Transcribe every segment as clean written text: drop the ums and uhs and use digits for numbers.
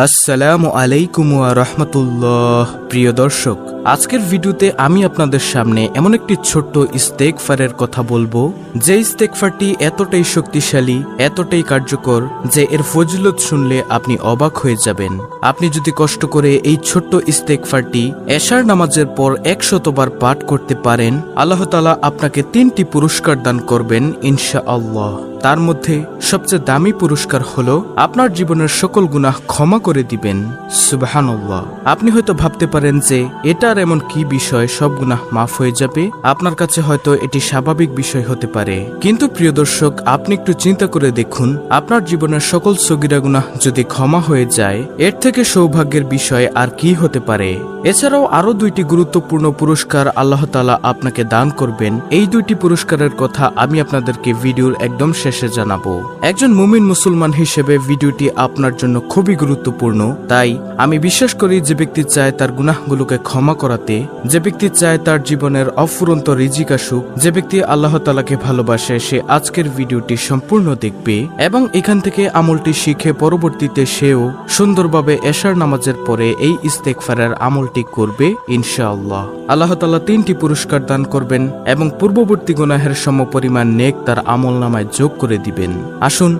আসসালামু আলাইকুম ওয়া রাহমাতুল্লাহ। প্রিয় দর্শক, আজকের ভিডিওতে আমি আপনাদের সামনে এমন একটি ছোট্ট ইস্তেগফারের কথা বলবো, যে ইস্তেগফারটি এতটাই শক্তিশালী, এতটাই কার্যকর যে এর ফজিলত শুনলে আপনি অবাক হয়ে যাবেন। আপনি যদি কষ্ট করে এই ছোট্ট ইস্তেগফারটি এশার নামাজের পর 100 বার পাঠ করতে পারেন, আল্লাহ তাআলা আপনাকে 3টি পুরস্কার দান করবেন ইনশাআল্লাহ। তার মধ্যে সবচেয়ে দামি পুরস্কার হলো আপনার জীবনের সকল গুনাহ ক্ষমা করে দিবেন। সুবহানাল্লাহ। আপনি হয়তো ভাবতে পারেন যে এটার এমন কি বিষয়, সব গুনাহ মাফ হয়ে যাবে। আপনার কাছে হয়তো এটি স্বাভাবিক বিষয় হতে পারে, কিন্তু প্রিয় দর্শক, আপনি একটু চিন্তা করে দেখুন, আপনার জীবনের সকল সগীরা গুনাহ যদি ক্ষমা হয়ে যায়, এর থেকে সৌভাগ্যের বিষয় আর কি হতে পারে। এছাড়াও আরো 2টি গুরুত্বপূর্ণ পুরস্কার আল্লাহ তাআলা আপনাকে দান করবেন। এই 2টি পুরস্কারের কথা আমি আপনাদেরকে ভিডিওর একদম শেষে জানাবো। একজন মুমিন মুসলমান হিসেবে ভিডিওটি আপনার জন্য খুবই গুরুত্বপূর্ণ। তাই আমি বিশ্বাস করি, যে ব্যক্তি চায় তার গুনাহগুলোকে ক্ষমা করাতে, যে ব্যক্তি চায় তার জীবনের অফুরন্ত রিজিক আসুক, যে ব্যক্তি আল্লাহ তাআলাকে ভালোবাসে, সে আজকের ভিডিওটি সম্পূর্ণ দেখবে এবং এখান থেকে আমলটি শিখে পরবর্তীতে সেও সুন্দরভাবে এশার নামাজের পরে এই ইস্তেগফারের আমলটি করবে ইনশাআল্লাহ। আল্লাহ তাআলা 3টি পুরস্কার দান করবেন এবং পূর্ববর্তী গুনাহের সমপরিমাণ নেক তার আমলনামায় যোগ করে দিবেন। আসুন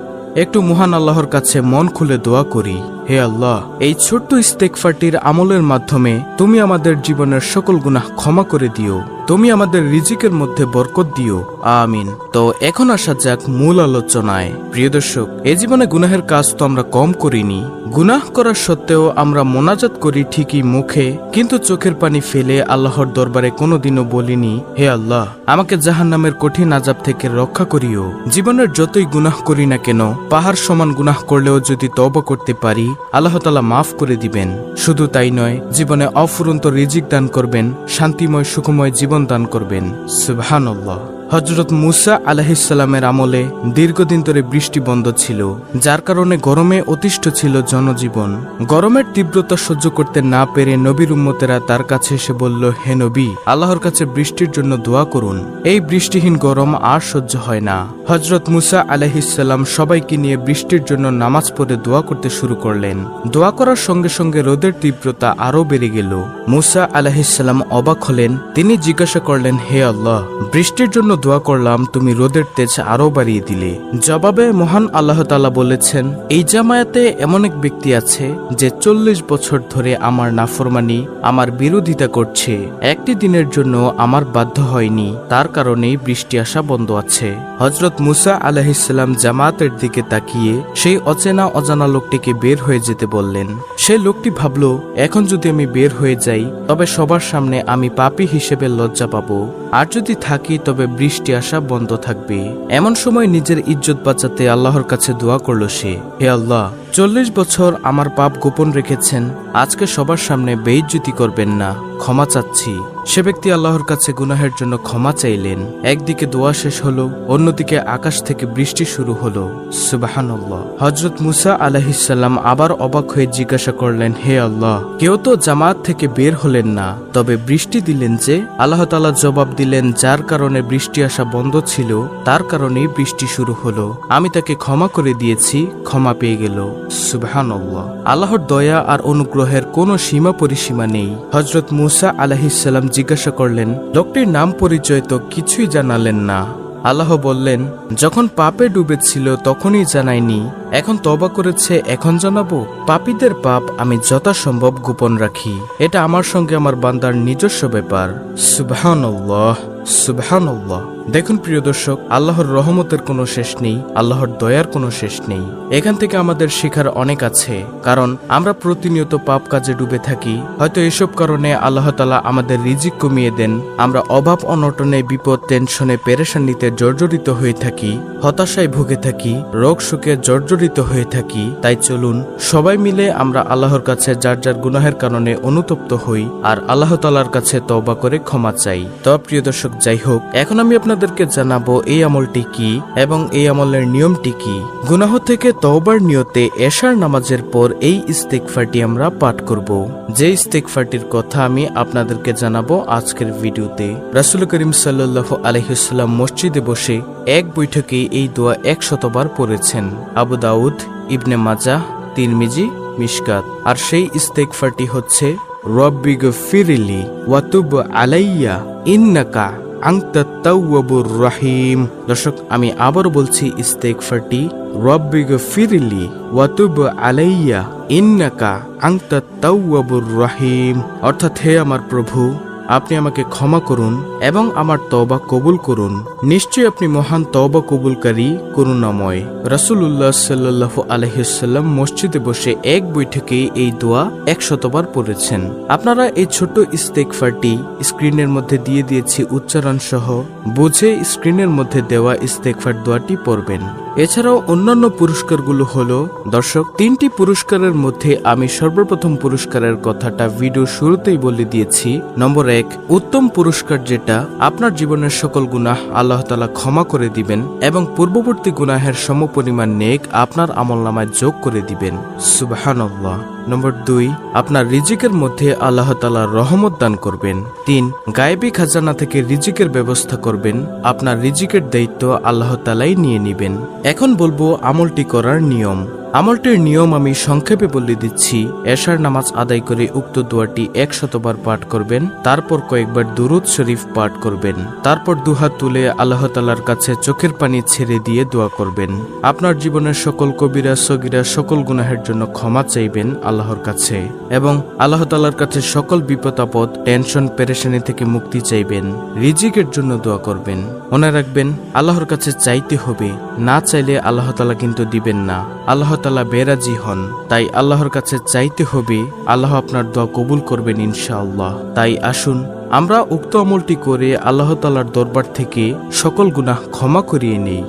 একটু মহান আল্লাহর কাছে মন খুলে দোয়া করি। হে আল্লাহ, এই ছোট্ট ইস্তেগফারটির আমলের মাধ্যমে তুমি আমাদের জীবনের সকল গুনাহ ক্ষমা করে দিও, তুমি আমাদের রিজিকের মধ্যে বরকত দিও, আমিন। তো এখন আসা যাক মূল আলোচনায়। প্রিয় দর্শক, এই জীবনে গুনাহের কাজ তো আমরা কম করিনি। গুনাহ করার সত্ত্বেও আমরা মোনাজাত করি ঠিকই মুখে, কিন্তু চোখের পানি ফেলে আল্লাহর দরবারে কোনোদিনও বলিনি, হে আল্লাহ, আমাকে জাহান্নামের কঠিন আযাব থেকে রক্ষা করিও। জীবনের যতই গুনাহ করি না কেন, পাহাড় সমান গুনাহ করলেও যদি তওবা করতে পারি, আল্লাহ তাআলা মাফ করে দিবেন। শুধু তাই নয়, জীবনে অফুরন্ত রিজিক দান করবেন, শান্তিময় সুখময় জীবন দান করবেন। সুবহানাল্লাহ। হযরত মুসা আলাইহিস সালামের আমলে দীর্ঘদিন ধরে বৃষ্টি বন্ধ ছিল, যার কারণে গরমে অতিষ্ঠ ছিল জনজীবন। গরমের তীব্রতা সহ্য করতে না পেরে নবীর উম্মতেরা তার কাছে এসে বলল, হে নবী, আল্লাহর কাছে বৃষ্টির জন্য দোয়া করুন, এই বৃষ্টিহীন গরম আর সহ্য হয় না। হযরত মুসা আলাইহিস সালাম সবাইকে নিয়ে বৃষ্টির জন্য নামাজ পড়ে দোয়া করতে শুরু করলেন। দোয়া করার সঙ্গে সঙ্গে রোদের তীব্রতা আরো বেড়ে গেল। মুসা আলাইহিস সালাম অবাক হলেন। তিনি জিজ্ঞাসা করলেন, হে আল্লাহ, বৃষ্টির জন্য দোয়া করলাম, তুমি রোদের তেজ আরো বাড়িয়ে দিলে। জবাবে মহান আল্লাহ তাআলা বলেছেন, এই জামায়াতে এমন এক ব্যক্তি আছে যে 40 বছর ধরে আমার নাফরমানি, আমার বিরোধিতা করছে, একটি দিনের জন্য আমার বাধ্য হয়নি, তার কারণেই বৃষ্টি আসা বন্ধ আছে। হযরত মুসা আলাইহিস সালাম জামায়াতের দিকে তাকিয়ে সেই অচেনা অজানা লোকটিকে বের হয়ে যেতে বললেন। সেই লোকটি ভাবল, এখন যদি আমি বের হয়ে যাই, তবে সবার সামনে আমি পাপী হিসেবে লজ্জা পাবো, আর যদি থাকি তবে বৃষ্টি আসা বন্ধ থাকবে। এমন সময় নিজের ইজ্জত বাঁচাতে আল্লাহর কাছে দোয়া করল সে, হে আল্লাহ, 40 বছর আমার পাপ গোপন রেখেছেন, আজকে সবার সামনে বেইজ্জতি করবেন না, ক্ষমা চাচ্ছি। সে ব্যক্তি আল্লাহর কাছে গুনাহের জন্য ক্ষমা চাইলেন। একদিকে দোয়া শেষ হলো, অন্যদিকে আকাশ থেকে বৃষ্টি শুরু হলো। সুবহানাল্লাহ। হযরত মুসা আলাইহিস সালাম আবার অবাক হয়ে জিজ্ঞাসা করলেন, হে আল্লাহ, কেউ তো জামাত থেকে বের হলেন না, তবে বৃষ্টি দিলেন যে? আল্লাহ তাআলা জবাব দিলেন, যার কারণে বৃষ্টি আসা বন্ধ ছিল, তার কারণেই বৃষ্টি শুরু হলো, আমি তাকে ক্ষমা করে দিয়েছি, ক্ষমা পেয়ে গেল। সুবহানাল্লাহ। আল্লাহর দয়া আর অনুগ্রহের কোনো সীমা পরিসীমা নেই। হযরত মুসা আলাইহিস সালাম জিজ্ঞাসা করলেন, লোকটির নাম পরিচয় তো কিছুই জানালেন না। আল্লাহ বললেন, যখন পাপে ডুবেছিল তখনই জানাইনি, এখন তওবা করেছে এখন জানাবো? পাপীদের পাপ আমি যথাসম্ভব গোপন রাখি, এটা আমার সঙ্গে আমার বান্দার নিজস্ব ব্যাপার। সুবহানাল্লাহ, সুবহানাল্লাহ। দেখুন প্রিয় দর্শক, আল্লাহর রহমতের কোনো শেষ নেই, আল্লাহর দয়ার কোনো শেষ নেই। এখান থেকে আমাদের শেখার অনেক আছে, কারণ আমরা প্রতিনিয়ত পাপ কাজে ডুবে থাকি। হয়তো এসব কারণে আল্লাহ তাআলা আমাদের রিজিক কমিয়ে দেন, আমরা অভাব অনটনে, বিপদ, টেনশনে, পেরেশানিতে জর্জরিত হয়ে থাকি, হতাশায় ভুগে থাকি, রোগ শোকে জর্জরিত হয়ে থাকি। তাই চলুন সবাই মিলে আমরা আল্লাহর কাছে যার যার গুনাহের কারণে অনুতপ্ত হই, আর আল্লাহ তাআলার কাছে তওবা করে ক্ষমা চাই। তো প্রিয় দর্শক, যাই হোক, এখন আমি আপনাদেরকে জানাবো এই আমলটি কি এবং এই আমলের নিয়মটি কি। গুনাহ থেকে তওবার নিয়তে এশার নামাজের পর এই ইস্তেগফারটি আমরা পাঠ করব। যে ইস্তেগফারটির কথা আমি আপনাদেরকে জানাবো আজকের ভিডিওতে। রাসূল করিম সাল্লাল্লাহু আলাইহি ওয়াসাল্লাম মসজিদে বসে এক বৈঠকে এই দোয়া 100 বার পড়েছেন। আবু দাউদ, ইবনে মাজাহ, তিরমিজি, মিশকাত। আর সেই ইস্তেগফারটি হচ্ছে রব্বিগফিরলি ওয়া তুব আলাইয়া ইন্নাকা আনতাত তাওয়াবুর রহিম। দর্শক, আমি আবার বলছি ইস্তেগফারটি রব্বিগফিরলি ওয়া তুব আলাইয়া ইন্নাকা আনতাত তাওয়াবুর রহিম। অর্থাৎ, হে আমার প্রভু, আপনি আমাকে ক্ষমা করুন এবং আমার তওবা কবুল করুন। নিশ্চয়ই আপনি মহান তওবা কবুলকারী, করুণাময়। রাসূলুল্লাহ সাল্লাল্লাহু আলাইহি ওয়াসাল্লাম মসজিদে বসে এক বৈঠকে এই দোয়া 100 বার পড়েছেন। আপনারা এই ছোট্ট ইস্তেগফারটি স্ক্রিনের মধ্যে দিয়ে দিয়েছি উচ্চারণ সহ, বুঝে স্ক্রিনের মধ্যে দেওয়া ইস্তেগফার দোয়াটি পড়বেন। এছাড়াও অন্যান্য পুরস্কারগুলো হলো, দর্শক, 3টি পুরস্কারের মধ্যে আমি সর্বপ্রথম পুরস্কারের কথাটা ভিডিও শুরুতেই বলে দিয়েছি। নম্বর 1, উত্তম পুরস্কার, যেটা আপনার জীবনের সকল গুনাহ আল্লাহ তাআলা ক্ষমা করে দিবেন এবং পূর্ববর্তী গুনাহের সমপরিমাণ নেক আপনার আমলনামায় যোগ করে দিবেন। সুবহানাল্লাহ। নম্বর 2, আপনার রিজিকের মধ্যে আল্লাহ তাআলা রহমত দান করবেন। 3, গায়েবী খাজানা থেকে রিজিকের ব্যবস্থা করবেন। আপনার রিজিকের দায়িত্ব আল্লাহ তাআলাই নিয়ে নেবেন। এখন বলবো আমলটি করার নিয়ম। আমলটির নিয়ম আমি সংক্ষেপে বলে দিচ্ছি। এশার নামাজ আদায় করে উক্ত দোয়াটি 100 বার পাঠ করবেন। তারপর কয়েকবার দুরূদ শরীফ পাঠ করবেন। তারপর দুহাত তুলে আল্লাহ তাআলার কাছে চোখের পানি ছেড়ে দিয়ে দোয়া করবেন। আপনার জীবনের সকল কবিরা সগীরা সকল গুনাহের জন্য ক্ষমা চাইবেন আল্লাহর কাছে এবং আল্লাহ তাআলার কাছে সকল বিপদ আপদ, টেনশন, পেরেশানি থেকে মুক্তি চাইবেন। রিজিকের জন্য দোয়া করবেন। মনে রাখবেন, আল্লাহর কাছে চাইতে হবে, না চাইলে আল্লাহ তাআলা কিন্তু দিবেন না। আল্লাহ তাআলা বেরাজি হন। তাই আল্লাহর কাছে চাইতে হবে, আল্লাহ আপনার দোয়া কবুল করবেন ইনশাআল্লাহ। তাই আসুন আমরা উক্ত আমলটি করে আল্লাহ তাআলার দরবার থেকে সকল গুনাহ ক্ষমা করিয়ে নেই।